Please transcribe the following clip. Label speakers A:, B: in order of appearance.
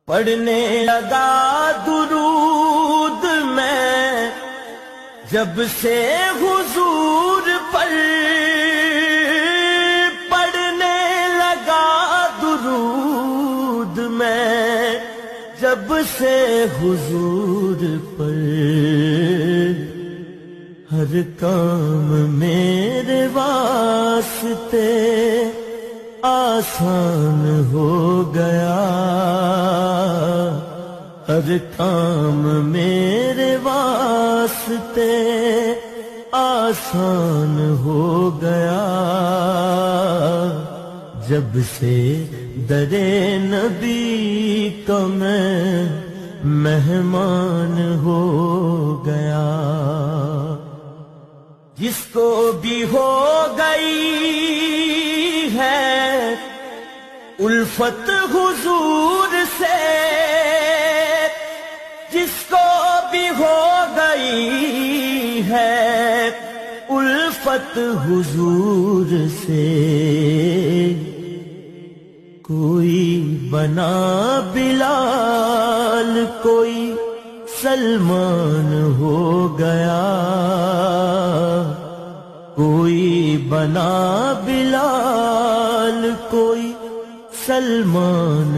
A: پڑھنے لگا درود میں جب سے حضور پر، پڑھنے لگا درود میں جب سے حضور پر، ہر کام میرے واسطے آسان ہو گیا، ہر کام میرے واسطے آسان ہو گیا، جب سے در نبی کا میں مہمان ہو گیا۔ جس کو بھی ہو گئی ہے الفت حضور سے، جس کو بھی ہو گئی ہے الفت حضور سے، کوئی بنا بلال کوئی سلمان ہو گیا، کوئی بنا بلال کوئی سلمان